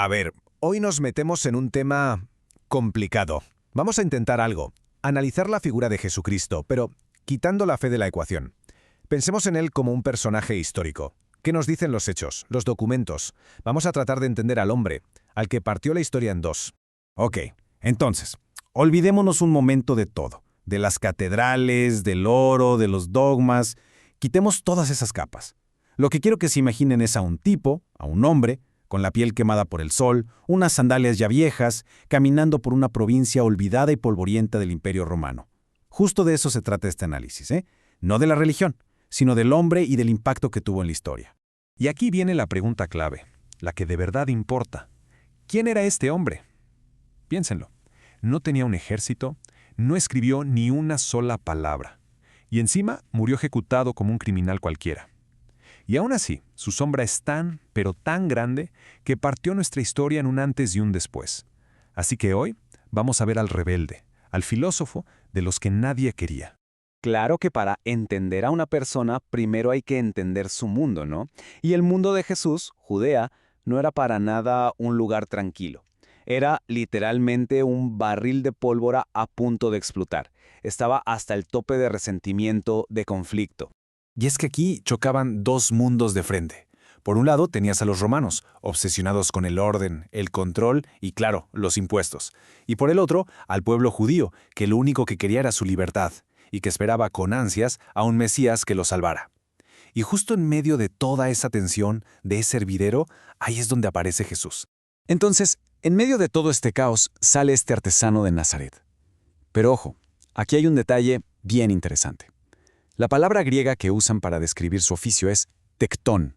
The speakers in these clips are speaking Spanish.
A ver, hoy nos metemos en un tema complicado. Vamos a intentar algo, analizar la figura de Jesucristo, pero quitando la fe de la ecuación. Pensemos en él como un personaje histórico. ¿Qué nos dicen los hechos, los documentos? Vamos a tratar de entender al hombre, al que partió la historia en dos. Ok, entonces, olvidémonos un momento de todo, de las catedrales, del oro, de los dogmas. Quitemos todas esas capas. Lo que quiero que se imaginen es a un tipo, a un hombre, con la piel quemada por el sol, unas sandalias ya viejas, caminando por una provincia olvidada y polvorienta del Imperio Romano. Justo de eso se trata este análisis, ¿eh? No de la religión, sino del hombre y del impacto que tuvo en la historia. Y aquí viene la pregunta clave, la que de verdad importa. ¿Quién era este hombre? Piénsenlo. No tenía un ejército, no escribió ni una sola palabra. Y encima murió ejecutado como un criminal cualquiera. Y aún así, su sombra es tan, pero tan grande, que partió nuestra historia en un antes y un después. Así que hoy vamos a ver al rebelde, al filósofo de los que nadie quería. Claro que para entender a una persona, primero hay que entender su mundo, ¿no? Y el mundo de Jesús, Judea, no era para nada un lugar tranquilo. Era literalmente un barril de pólvora a punto de explotar. Estaba hasta el tope de resentimiento, de conflicto. Y es que aquí chocaban dos mundos de frente. Por un lado tenías a los romanos, obsesionados con el orden, el control y, claro, los impuestos. Y por el otro, al pueblo judío, que lo único que quería era su libertad, y que esperaba con ansias a un Mesías que lo salvara. Y justo en medio de toda esa tensión, de ese hervidero, ahí es donde aparece Jesús. Entonces, en medio de todo este caos, sale este artesano de Nazaret. Pero ojo, aquí hay un detalle bien interesante. La palabra griega que usan para describir su oficio es tectón.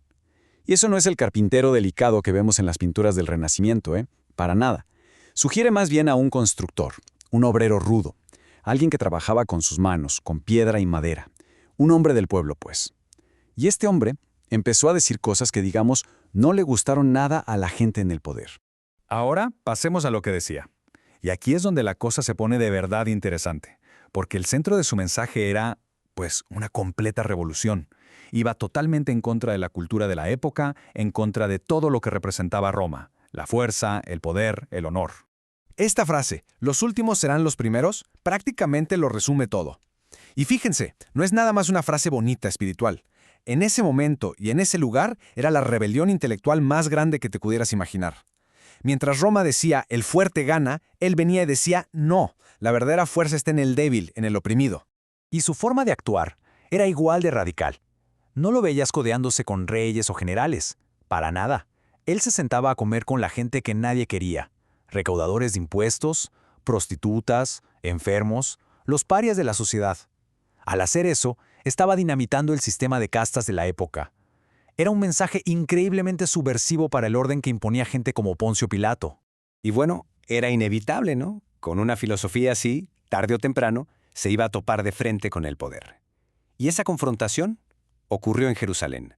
Y eso no es el carpintero delicado que vemos en las pinturas del Renacimiento, para nada. Sugiere más bien a un constructor, un obrero rudo, alguien que trabajaba con sus manos, con piedra y madera. Un hombre del pueblo, pues. Y este hombre empezó a decir cosas que, digamos, no le gustaron nada a la gente en el poder. Ahora pasemos a lo que decía. Y aquí es donde la cosa se pone de verdad interesante, porque el centro de su mensaje era, pues, una completa revolución. Iba totalmente en contra de la cultura de la época, en contra de todo lo que representaba Roma, la fuerza, el poder, el honor. Esta frase, los últimos serán los primeros, prácticamente lo resume todo. Y fíjense, no es nada más una frase bonita, espiritual. En ese momento y en ese lugar era la rebelión intelectual más grande que te pudieras imaginar. Mientras Roma decía, el fuerte gana, él venía y decía, no, la verdadera fuerza está en el débil, en el oprimido. Y su forma de actuar era igual de radical. No lo veías codeándose con reyes o generales, para nada. Él se sentaba a comer con la gente que nadie quería. Recaudadores de impuestos, prostitutas, enfermos, los parias de la sociedad. Al hacer eso, estaba dinamitando el sistema de castas de la época. Era un mensaje increíblemente subversivo para el orden que imponía gente como Poncio Pilato. Y bueno, era inevitable, ¿no? Con una filosofía así, tarde o temprano, se iba a topar de frente con el poder. Y esa confrontación ocurrió en Jerusalén.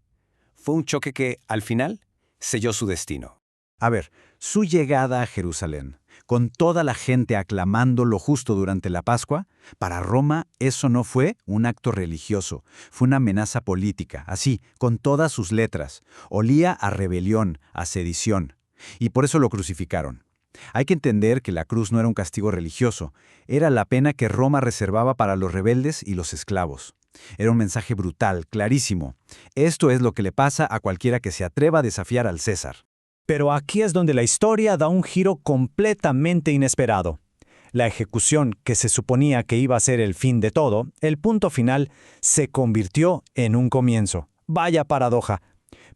Fue un choque que, al final, selló su destino. A ver, su llegada a Jerusalén, con toda la gente aclamándolo justo durante la Pascua, para Roma eso no fue un acto religioso, fue una amenaza política, así, con todas sus letras. Olía a rebelión, a sedición. Y por eso lo crucificaron. Hay que entender que la cruz no era un castigo religioso, era la pena que Roma reservaba para los rebeldes y los esclavos. Era un mensaje brutal, clarísimo. Esto es lo que le pasa a cualquiera que se atreva a desafiar al César. Pero aquí es donde la historia da un giro completamente inesperado. La ejecución, que se suponía que iba a ser el fin de todo, el punto final, se convirtió en un comienzo. Vaya paradoja.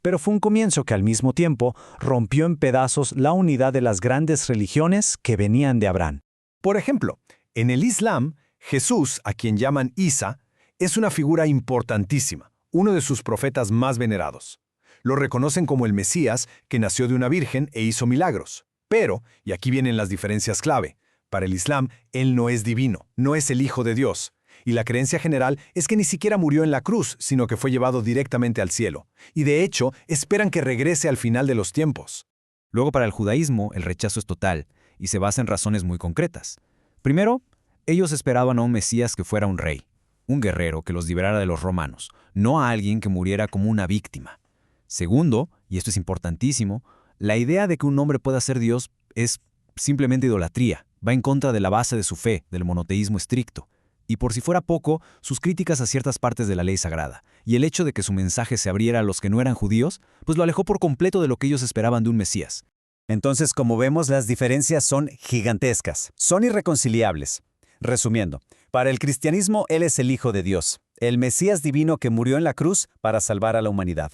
Pero fue un comienzo que al mismo tiempo rompió en pedazos la unidad de las grandes religiones que venían de Abraham. Por ejemplo, en el Islam, Jesús, a quien llaman Isa, es una figura importantísima, uno de sus profetas más venerados. Lo reconocen como el Mesías que nació de una virgen e hizo milagros. Pero, y aquí vienen las diferencias clave, para el Islam, él no es divino, no es el Hijo de Dios. Y la creencia general es que ni siquiera murió en la cruz, sino que fue llevado directamente al cielo. Y de hecho, esperan que regrese al final de los tiempos. Luego, para el judaísmo, el rechazo es total, y se basa en razones muy concretas. Primero, ellos esperaban a un Mesías que fuera un rey, un guerrero que los liberara de los romanos, no a alguien que muriera como una víctima. Segundo, y esto es importantísimo, La idea de que un hombre pueda ser Dios es simplemente idolatría. Va en contra de la base de su fe, del monoteísmo estricto. Y por si fuera poco, sus críticas a ciertas partes de la ley sagrada, y el hecho de que su mensaje se abriera a los que no eran judíos, pues lo alejó por completo de lo que ellos esperaban de un Mesías. Entonces, como vemos, las diferencias son gigantescas, son irreconciliables. Resumiendo, para el cristianismo, Él es el Hijo de Dios, el Mesías divino que murió en la cruz para salvar a la humanidad.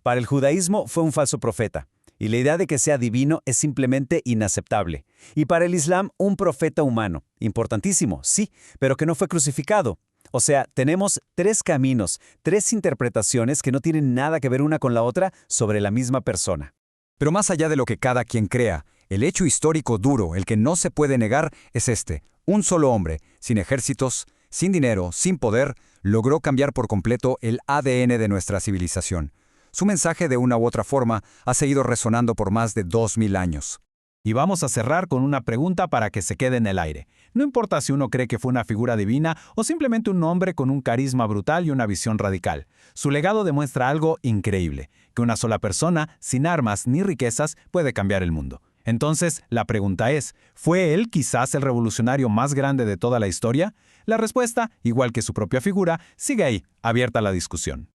Para el judaísmo, fue un falso profeta, y la idea de que sea divino es simplemente inaceptable. Y para el Islam, un profeta humano, importantísimo, sí, pero que no fue crucificado. O sea, tenemos 3 caminos, 3 interpretaciones que no tienen nada que ver una con la otra sobre la misma persona. Pero más allá de lo que cada quien crea, el hecho histórico duro, el que no se puede negar, es este. Un solo hombre, sin ejércitos, sin dinero, sin poder, logró cambiar por completo el ADN de nuestra civilización. Su mensaje, de una u otra forma, ha seguido resonando por más de 2000 años. Y vamos a cerrar con una pregunta para que se quede en el aire. No importa si uno cree que fue una figura divina o simplemente un hombre con un carisma brutal y una visión radical. Su legado demuestra algo increíble, que una sola persona, sin armas ni riquezas, puede cambiar el mundo. Entonces, la pregunta es, ¿fue él quizás el revolucionario más grande de toda la historia? La respuesta, igual que su propia figura, sigue ahí, abierta a la discusión.